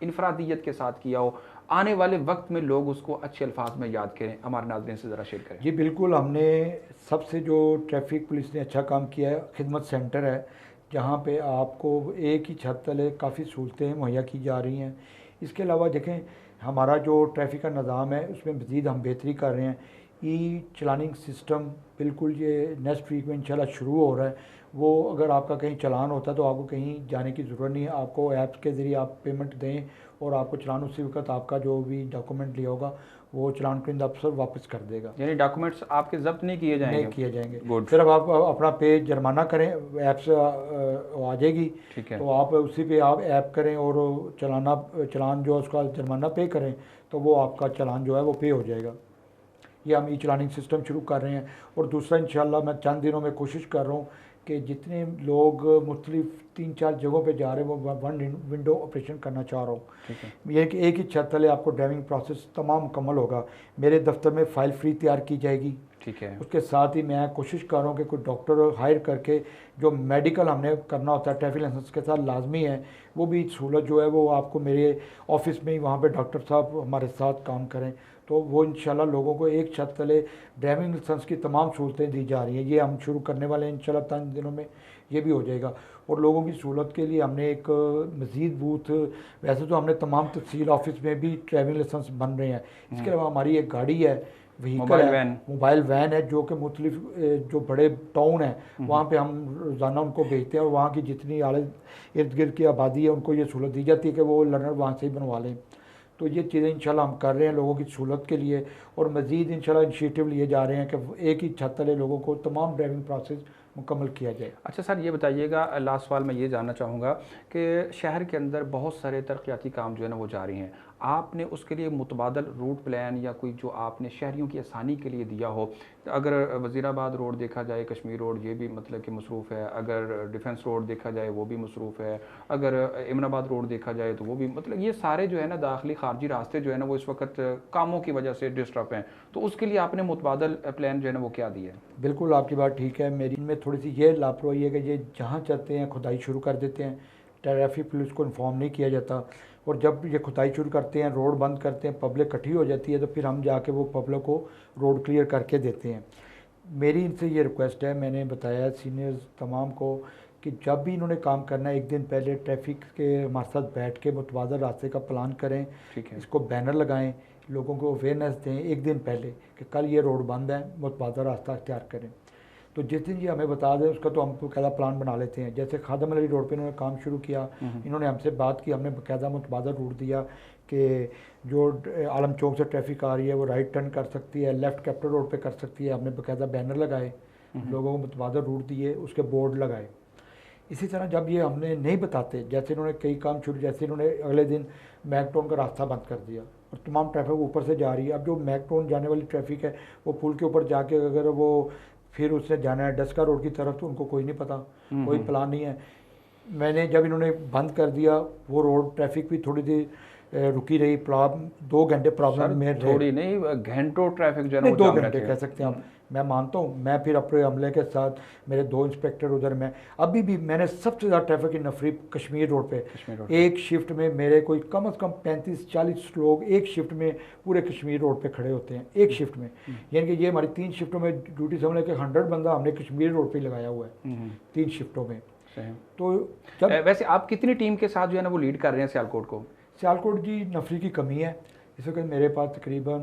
Speaker 1: इनफरादियत के साथ किया हो, आने वाले वक्त में लोग उसको अच्छे अल्फाज में याद करें, हमारे नाज़रीन से ज़रा शेयर करें?
Speaker 2: जी बिल्कुल, हमने सबसे जो ट्रैफिक पुलिस ने अच्छा काम किया है, खिदमत सेंटर है, जहाँ पे आपको एक ही छत तले काफ़ी सहूलतें मुहैया की जा रही हैं। इसके अलावा देखें, हमारा जो ट्रैफिक का निज़ाम है उसमें मज़ीद हम बेहतरी कर रहे हैं। ई चलानिंग सिस्टम बिल्कुल ये नेक्स्ट वीक में इंशाल्लाह शुरू हो रहा है। वो अगर आपका कहीं चलान होता है तो आपको कहीं जाने की ज़रूरत नहीं है, आपको ऐप्स के ज़रिए आप पेमेंट दें और आपको चलान उसी वक्त आपका जो भी डॉक्यूमेंट लिया होगा वो चलान कुंदा अफसर वापस कर देगा।
Speaker 1: यानी डॉक्यूमेंट्स आपके जब्त नहीं किए जाएंगे?
Speaker 2: नहीं किए जाएंगे। सिर्फ आप अपना पे जुर्माना करें, ऐप से आ जाएगी,
Speaker 1: ठीक है,
Speaker 2: तो आप उसी पे आप ऐप करें और चलान जो उसका जुर्माना पे करें तो वो आपका चलान जो है वो पे हो जाएगा। ये हम ई चलानिंग सिस्टम शुरू कर रहे हैं। और दूसरा इंशाल्लाह मैं चंद दिनों में कोशिश कर रहा हूँ कि जितने लोग मुख्तलिफ 3-4 जगहों पे जा रहे हैं वो वन विंडो ऑपरेशन करना चाह रहा हूँ।
Speaker 1: ठीक है।
Speaker 2: ये कि एक ही छत तले आपको ड्राइविंग प्रोसेस तमाम मुकम्मल होगा। मेरे दफ्तर में फ़ाइल फ्री तैयार की जाएगी।
Speaker 1: ठीक है।
Speaker 2: उसके साथ ही मैं कोशिश कर रहा हूँ कि कोई डॉक्टर हायर करके जो मेडिकल हमने करना होता है ट्रैफिक लाइसेंस के साथ लाजमी है, वो भी सहूलत जो है वो आपको मेरे ऑफिस में ही वहाँ पे डॉक्टर साहब हमारे साथ काम करें, तो वो इंशाल्लाह लोगों को एक छत तले ड्राइविंग लाइसेंस की तमाम सहूलतें दी जा रही हैं। ये हम शुरू करने वाले हैं इंशाल्लाह 5 दिनों में ये भी हो जाएगा। और लोगों की सहूलत के लिए हमने एक मज़ीद बूथ, वैसे तो हमने तमाम तहसील ऑफिस में भी ड्राइविंग लाइसेंस बन रहे हैं। इसके अलावा हमारी एक गाड़ी है, व्हीकल
Speaker 1: मोबाइल
Speaker 2: है,
Speaker 1: वैन।
Speaker 2: मोबाइल वैन है, जो कि मुख्तलिफ जो बड़े टाउन हैं वहाँ पे हम रोज़ाना उनको भेजते हैं और वहाँ की जितनी आले इर्द गिर्द की आबादी है उनको ये सहूलत दी जाती है कि वो लर्नर वहाँ से ही बनवा लें। तो ये चीज़ें इंशाल्लाह हम कर रहे हैं लोगों की सहूलत के लिए, और मज़ीद इंशाल्लाह इनिशिएटिव लिए जा रहे हैं कि एक ही छत तले लोगों को तमाम ड्राइविंग प्रोसेस मुकम्मल किया जाए।
Speaker 1: अच्छा सर, ये बताइएगा, लास्ट सवाल मैं ये जानना चाहूँगा कि शहर के अंदर बहुत सारे तरक्याती काम जो है ना वो जारी हैं, आपने उसके लिए मुतबादल रूट प्लान या कोई जो आपने शहरियों की आसानी के लिए दिया हो? अगर वज़ीराबाद रोड देखा जाए, कश्मीर रोड, ये भी मतलब कि मसरूफ़ है, अगर डिफेंस रोड देखा जाए वो भी मसरूफ़ है, अगर इमनाबाद रोड देखा जाए तो वो भी, मतलब ये सारे जो है ना दाखिली खारजी रास्ते जो है ना वो इस वक्त कामों की वजह से डिस्टर्ब हैं, तो उसके लिए आपने मुतबादल प्लान जो है ना वो क्या दिया है?
Speaker 2: बिल्कुल आपकी बात ठीक है। मेरी इनमें थोड़ी सी ये लापरवाही है कि ये जहाँ चाहते हैं खुदाई शुरू कर देते हैं, ट्रैफिक पुलिस को इन्फॉर्म नहीं किया जाता, और जब ये खुदाई शुरू करते हैं, रोड बंद करते हैं, पब्लिक इकट्ठी हो जाती है, तो फिर हम जाके वो पब्लिक को रोड क्लियर करके देते हैं। मेरी इनसे ये रिक्वेस्ट है, मैंने बताया सीनियर्स तमाम को कि जब भी इन्होंने काम करना है एक दिन पहले ट्रैफिक के हमारे साथ बैठ के मुतबादल रास्ते का प्लान करें।
Speaker 1: ठीक है।
Speaker 2: इसको बैनर लगाएं, लोगों को अवेयरनेस दें एक दिन पहले कि कल ये रोड बंद है, मुतबादल रास्ता अख्तियार करें। तो जिस दिन ये हमें बता दें उसका तो हम बाकायदा प्लान बना लेते हैं। जैसे खादम अली रोड पे इन्होंने काम शुरू किया, इन्होंने हमसे बात की, हमने बाकायदा मुतबादल रूट दिया कि जो आलम चौक से ट्रैफिक आ रही है वो राइट टर्न कर सकती है, लेफ़्ट कैपिटल रोड पे कर सकती है। हमने बाकायदा बैनर लगाए, लोगों को मुतबादल रूट दिए, उसके बोर्ड लगाए। इसी तरह जब ये हमने नहीं बताते, जैसे इन्होंने कई काम शुरू, जैसे इन्होंने अगले दिन मैकटाउन का रास्ता बंद कर दिया और तमाम ट्रैफिक ऊपर से जा रही है। अब जो मैकटाउन जाने वाली ट्रैफिक है वो पुल के ऊपर जाके अगर वो फिर उसने जाना है डस्का रोड की तरफ, तो उनको कोई नहीं पता, कोई प्लान नहीं है। मैंने जब इन्होंने बंद कर दिया वो रोड, ट्रैफिक भी थोड़ी देर रुकी रही, 2 घंटे प्रॉब्लम में रहे।
Speaker 1: थोड़ी नहीं, घंटों ट्रैफिक जो है ना
Speaker 2: नहीं,
Speaker 1: वो
Speaker 2: 2
Speaker 1: जाम
Speaker 2: घंटे
Speaker 1: रहते
Speaker 2: कह
Speaker 1: हैं।
Speaker 2: सकते हैं आप, मैं मानता हूँ। मैं फिर अपने अमले के साथ, मेरे 2 इंस्पेक्टर उधर, मैं अभी भी मैंने सबसे ज़्यादा ट्रैफिक की नफरी कश्मीर रोड पे,
Speaker 1: कश्मीर रोड
Speaker 2: एक शिफ्ट में मेरे कोई कम से कम 35-40 लोग एक शिफ्ट में पूरे कश्मीर रोड पे खड़े होते हैं, एक शिफ्ट में। यानी कि ये हमारी 3 शिफ्टों में ड्यूटी समझ लें कि 100 बंदा हमने कश्मीर रोड पे लगाया हुआ है 3 शिफ्टों में।
Speaker 1: सही।
Speaker 2: तो जब
Speaker 1: वैसे आप कितनी टीम के साथ जो है ना वो लीड कर रहे हैं सियालकोट को?
Speaker 2: सियालकोट जी नफरी की कमी है इस वक्त मेरे पास, तकरीबन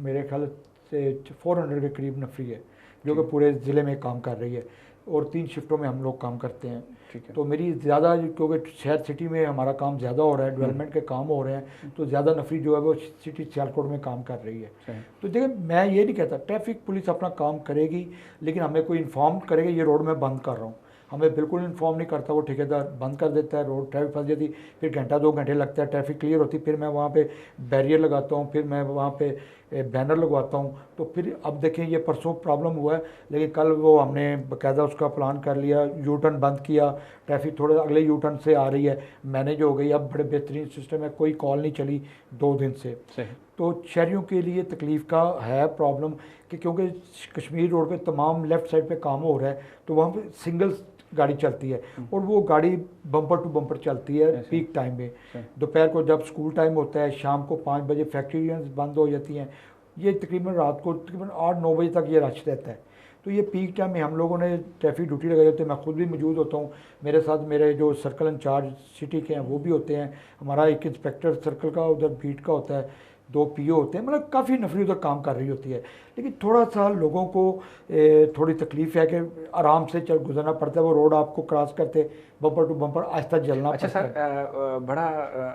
Speaker 2: मेरे ख्याल से 400 के करीब नफरी है जो कि पूरे ज़िले में काम कर रही है, और 3 शिफ्टों में हम लोग काम करते हैं।
Speaker 1: ठीक है।
Speaker 2: तो मेरी ज़्यादा, क्योंकि शहर सिटी में हमारा काम ज़्यादा हो रहा है, डेवलपमेंट के काम हो रहे हैं, तो ज़्यादा नफरी जो है वो सिटी सियालकोट में काम कर रही है।
Speaker 1: सही।
Speaker 2: तो देखिए मैं ये नहीं कहता ट्रैफिक पुलिस अपना काम करेगी, लेकिन हमें कोई इन्फॉर्म करेगा ये रोड मैं बंद कर रहा हूँ, हमें बिल्कुल इन्फॉर्म नहीं करता, वो ठेकेदार बंद कर देता है, रोड ट्रैफिक फंस जाती, फिर घंटा 2 घंटे लगता है, ट्रैफिक क्लियर होती, फिर मैं वहाँ पे बैरियर लगाता हूँ, फिर मैं वहाँ पे बैनर लगवाता हूँ। तो फिर अब देखें ये परसों प्रॉब्लम हुआ है, लेकिन कल वो हमने बाकायदा उसका प्लान कर लिया, यू टर्न बंद किया, ट्रैफिक थोड़े अगले यू टर्न से आ रही है, मैनेज हो गई, अब बड़े बेहतरीन सिस्टम है, कोई कॉल नहीं चली 2 दिन से।
Speaker 1: सही।
Speaker 2: तो शहरियों के लिए तकलीफ़ का है प्रॉब्लम कि क्योंकि कश्मीर रोड पे तमाम लेफ़्ट साइड पे काम हो रहा है, तो वहाँ पे सिंगल गाड़ी चलती है और वो गाड़ी बम्पर टू बम्पर चलती है पीक टाइम में। दोपहर को जब स्कूल टाइम होता है, शाम को 5 बजे फैक्ट्रियाँ बंद हो जाती हैं, ये तकरीबन रात को तकरीबन 8-9 बजे तक ये रश रहता है। तो ये पीक टाइम में हम लोगों ने ट्रैफिक ड्यूटी लगाई होती है, मैं खुद भी मौजूद होता हूँ, मेरे साथ मेरे जो सर्कल इंचार्ज सिटी के हैं वो भी होते हैं, हमारा एक इंस्पेक्टर सर्कल का उधर बीट का होता है, 2 पीओ होते हैं, मतलब काफ़ी नफरी उधर काम कर रही होती है। लेकिन थोड़ा सा लोगों को थोड़ी तकलीफ़ है कि आराम से चल गुजरना पड़ता है, वो रोड आपको क्रॉस करते बम्पर टू बम्पर आहिस्ता चलना
Speaker 1: अच्छा
Speaker 2: पड़ता है।
Speaker 1: सर, बड़ा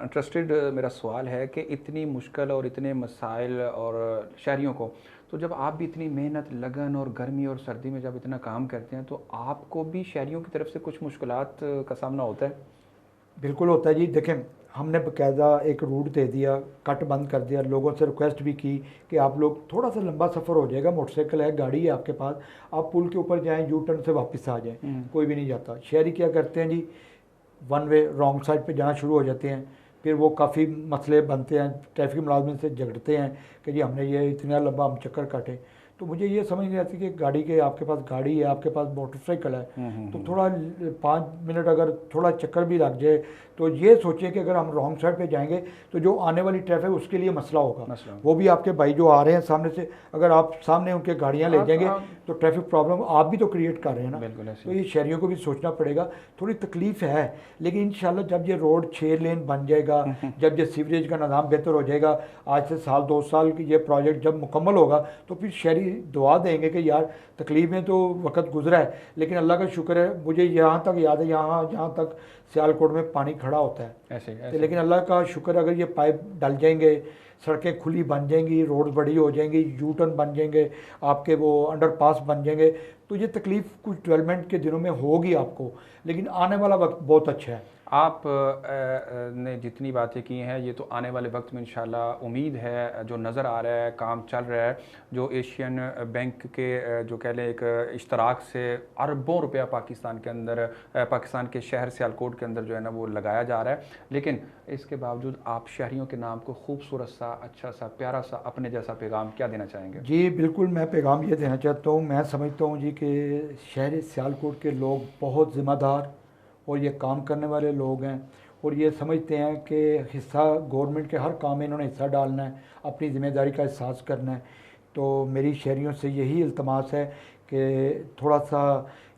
Speaker 1: इंटरेस्टेड मेरा सवाल है कि इतनी मुश्किल और इतने मसाइल और शहरियों को, तो जब आप भी इतनी मेहनत, लगन और गर्मी और सर्दी में जब इतना काम करते हैं, तो आपको भी शहरियों की तरफ से कुछ मुश्किलात का सामना होता है?
Speaker 2: बिल्कुल होता है जी। देखें, हमने बाकायदा एक रूट दे दिया, कट बंद कर दिया, लोगों से रिक्वेस्ट भी की कि आप लोग थोड़ा सा लंबा सफ़र हो जाएगा, मोटरसाइकिल है, गाड़ी है आपके पास, आप पुल के ऊपर जाएं, यू टर्न से वापस आ जाएं। कोई भी नहीं जाता। शहरी क्या करते हैं जी, वन वे रॉन्ग साइड पे जाना शुरू हो जाते हैं। फिर वो काफ़ी मसले बनते हैं, ट्रैफिक मुलाजमिन से झगड़ते हैं कि जी हमने ये इतना लंबा हम चक्कर काटे। तो मुझे ये समझ नहीं आती कि गाड़ी के आपके पास गाड़ी है, आपके पास मोटरसाइकिल है, तो थोड़ा 5 मिनट अगर थोड़ा चक्कर भी लग जाए तो ये सोचिए कि अगर हम रॉन्ग साइड पे जाएंगे तो जो आने वाली ट्रैफिक उसके लिए मसला होगा। वो भी आपके भाई जो आ रहे हैं सामने से, अगर आप सामने उनके गाड़ियां ले जाएंगे तो ट्रैफिक प्रॉब्लम आप भी तो क्रिएट कर रहे हैं ना। तो ये शहरियों को भी सोचना पड़ेगा। थोड़ी तकलीफ है, लेकिन इंशाल्लाह जब ये रोड 6 लेन बन जाएगा, जब ये सीवरेज का निज़ाम बेहतर हो जाएगा, आज से साल 2 साल की ये प्रोजेक्ट जब मुकम्मल होगा तो फिर शहरी दुआ देंगे कि यार तकलीफ में तो वक्त गुजरा है, लेकिन अल्लाह का शुक्र है। मुझे यहाँ तक याद है, जहाँ तक सियालकोट में पानी खड़ा होता है ऐसे। लेकिन अल्लाह का शुक्र, अगर ये पाइप डल जाएंगे, सड़कें खुली बन जाएंगी, रोड बड़ी हो जाएंगी, यू टर्न बन जाएंगे, आपके वो अंडरपास बन जाएंगे, तो ये तकलीफ़ कुछ डेवलपमेंट के दिनों में होगी आपको, लेकिन आने वाला वक्त बहुत अच्छा है।
Speaker 1: आप ने जितनी बातें की हैं, ये तो आने वाले वक्त में इंशाल्लाह उम्मीद है, जो नज़र आ रहा है, काम चल रहा है, जो एशियन बैंक के जो कह लें एक इश्तराक से अरबों रुपया पाकिस्तान के अंदर, पाकिस्तान के शहर सियालकोट के अंदर जो है ना वो लगाया जा रहा है, लेकिन इसके बावजूद आप शहरियों के नाम को खूबसूरत सा, अच्छा सा, प्यारा सा, अपने जैसा पैगाम क्या देना चाहेंगे?
Speaker 2: जी बिल्कुल, मैं पैगाम ये देना चाहता हूँ, मैं समझता हूँ जी कि शहर सियालकोट के लोग बहुत ज़िम्मेदार और ये काम करने वाले लोग हैं, और ये समझते हैं कि हिस्सा गवर्नमेंट के हर काम में इन्होंने हिस्सा डालना है, अपनी ज़िम्मेदारी का एहसास करना है। तो मेरी शहरियों से यही इल्तमास है कि थोड़ा सा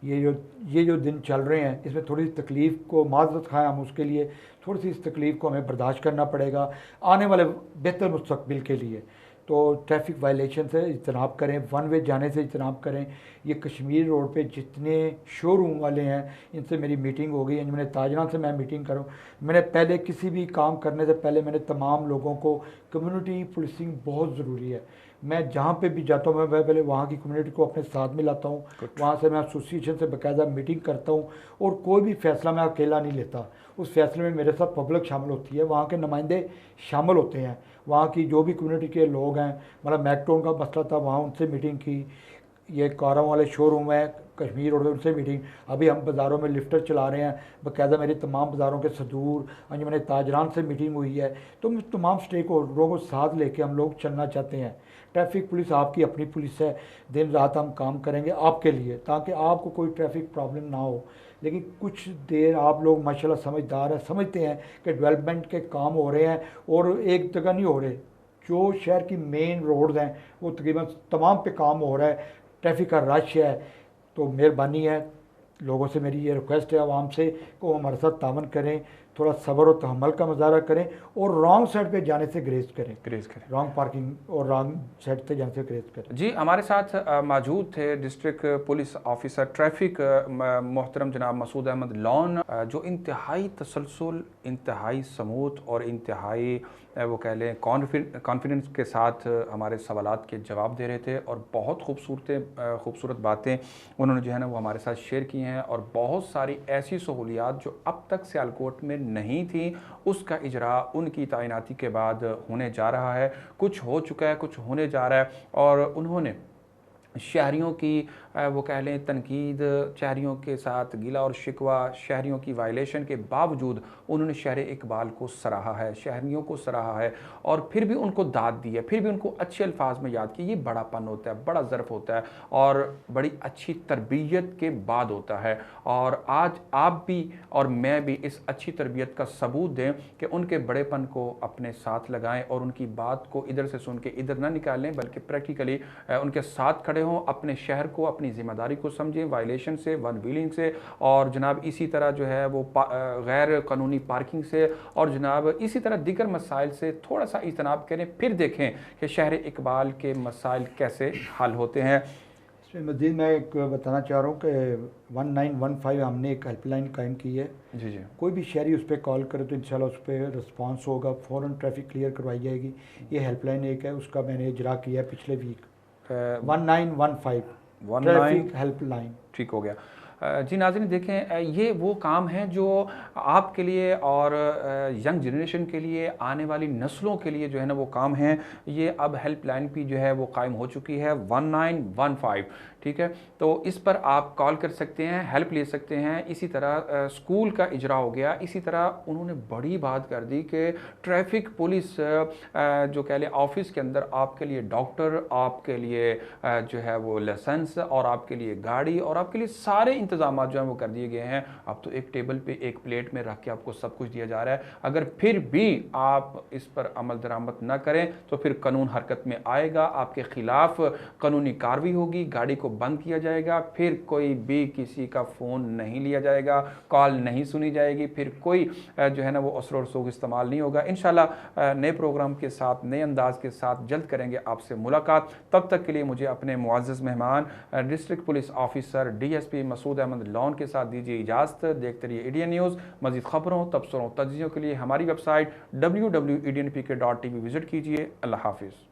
Speaker 2: ये जो दिन चल रहे हैं इसमें थोड़ी तकलीफ़ को माज़रत खाएँ हम, उसके लिए थोड़ी सी इस तकलीफ़ को हमें बर्दाश्त करना पड़ेगा आने वाले बेहतर मुस्तकबिल के लिए। तो ट्रैफिक वायलेशन से इज्तनाब करें, वन वे जाने से इज्तनाब करें। ये कश्मीर रोड पे जितने शोरूम वाले हैं इनसे मेरी मीटिंग हो गई, मैंने ताजरान से मैं मीटिंग करूँ। मैंने पहले किसी भी काम करने से पहले मैंने तमाम लोगों को, कम्युनिटी पुलिसिंग बहुत ज़रूरी है। मैं जहाँ पे भी जाता हूँ मैं पहले वहाँ की कम्युनिटी को अपने साथ में लाता हूँ, वहाँ से मैं एसोसिएशन से बाकायदा मीटिंग करता हूँ, और कोई भी फ़ैसला मैं अकेला नहीं लेता। उस फैसले में मेरे साथ पब्लिक शामिल होती है, वहाँ के नुमाइंदे शामिल होते हैं, वहाँ की जो भी कम्युनिटी के लोग हैं। मतलब मैकटोन का मसला था, वहाँ उनसे मीटिंग की। ये कारों वाले शोरूम है कश्मीर रोड, उनसे मीटिंग। अभी हम बाज़ारों में लिफ्टर चला रहे हैं, बाकायदा मेरी तमाम बाज़ारों के सदूर अंजुमन ताजरान से मीटिंग हुई है। तो तमाम स्टेक होल्डरों को साथ लेके हम लोग चलना चाहते हैं। ट्रैफिक पुलिस आपकी अपनी पुलिस है, दिन रात हम काम करेंगे आपके लिए ताकि आपको कोई ट्रैफिक प्रॉब्लम ना हो। लेकिन कुछ देर आप लोग माशाल्लाह समझदार हैं, समझते हैं कि डेवलपमेंट के काम हो रहे हैं और एक जगह नहीं हो रहे। जो शहर की मेन रोड्स हैं वो तकरीबन तमाम पे काम हो रहा है, ट्रैफिक का रश है। तो मेहरबानी है, लोगों से मेरी ये रिक्वेस्ट है आवाम से कि वो हमारे साथ तावन करें, थोड़ा सब्र और तहम्मुल का मुजाहरा करें और रॉन्ग साइड पे जाने से ग्रेज करें, रॉन्ग पार्किंग और रॉन्ग साइड से जाने से ग्रेज करें।
Speaker 1: जी, हमारे साथ मौजूद थे डिस्ट्रिक्ट पुलिस ऑफिसर ट्रैफिक मोहतरम जनाब मसूद अहमद लॉन, जो इंतहाई तसलसल, इंतहाई समूथ और इंतहाई वो कह लें कॉन्फिडेंस के साथ हमारे सवालात के जवाब दे रहे थे, और बहुत खूबसूरत बातें उन्होंने जो है ना वो हमारे साथ शेयर की हैं, और बहुत सारी ऐसी सहूलियात जो अब तक सियालकोट में नहीं थी उसका इजरा उनकी तैनाती के बाद होने जा रहा है। कुछ हो चुका है, कुछ होने जा रहा है, और उन्होंने शहरियों की वो कह लें तनकीद, शहरियों के साथ गिला और शिकवा, शहरियों की वायलेशन के बावजूद उन्होंने शहर इकबाल को सराहा है, शहरियों को सराहा है, और फिर भी उनको दाद दी है, फिर भी उनको अच्छे अल्फाज में याद किया। ये बड़ापन होता है, बड़ा ज़र्फ़ होता है, और बड़ी अच्छी तरबियत के बाद होता है। और आज आप भी और मैं भी इस अच्छी तरबियत का सबूत दें कि उनके बड़ेपन को अपने साथ लगाएं, और उनकी बात को इधर से सुन के इधर ना निकालें, बल्कि प्रैक्टिकली उनके साथ खड़े हों, अपने शहर को, अपनी ज़िम्मेदारी को समझें, वायलेशन से, वन व्हीलिंग से, और जनाब इसी तरह जो है वो गैर कानूनी पार्किंग से, और जनाब इसी तरह दीगर मसाइल से थोड़ा सा इज्तनाब करें। फिर देखें कि शहर इकबाल के मसाइल कैसे हल होते हैं।
Speaker 2: इसमें मज़ीद मैं एक बताना चाह रहा हूँ कि 1915 हमने एक हेल्पलाइन कायम की है।
Speaker 1: जी।
Speaker 2: कोई भी शहरी उस पर कॉल करे तो इंशाल्लाह उस पर रिस्पॉन्स होगा, फ़ौरन ट्रैफिक क्लियर करवाई जाएगी। ये हेल्पलाइन एक है, उसका मैंने इजरा किया है पिछले वीक। 1915 traffic helpline.
Speaker 1: ठीक हो गया। जी नाज़रीन देखें, ये वो काम है जो आपके लिए और यंग जनरेशन के लिए, आने वाली नस्लों के लिए जो है ना वो काम है। ये अब हेल्पलाइन भी जो है वो कायम हो चुकी है 1915, ठीक है। तो इस पर आप कॉल कर सकते हैं, हेल्प ले सकते हैं। इसी तरह स्कूल का इजरा हो गया। इसी तरह उन्होंने बड़ी बात कर दी कि ट्रैफिक पुलिस जो कह लें ऑफिस के अंदर आपके लिए डॉक्टर, आपके लिए जो है वो लाइसेंस, और आपके लिए गाड़ी, और आपके लिए सारे इंतजाम जो हैं वो कर दिए गए हैं। अब तो एक टेबल पे एक प्लेट में रख के आपको सब कुछ दिया जा रहा है। अगर फिर भी आप इस पर अमल दरामद ना करें तो फिर कानून हरकत में आएगा, आपके खिलाफ कानूनी कार्रवाई होगी, गाड़ी को बंद किया जाएगा, फिर कोई भी किसी का फ़ोन नहीं लिया जाएगा, कॉल नहीं सुनी जाएगी, फिर कोई जो है ना वो असर और सोग इस्तेमाल नहीं होगा। इंशाल्लाह नए प्रोग्राम के साथ, नए अंदाज के साथ जल्द करेंगे आपसे मुलाकात। तब तक के लिए मुझे अपने मुअज़्ज़ज़ मेहमान district police officer DSP Masood Ahmad Lone के साथ दीजिए इजाज़त। देखते रहिए इंडियन न्यूज़। मज़ीद खबरों, तबसरों, तज्ज़ियों के लिए हमारी वेबसाइट www.ednpk.tv विज़िट कीजिए। अल्लाह हाफ़िज़।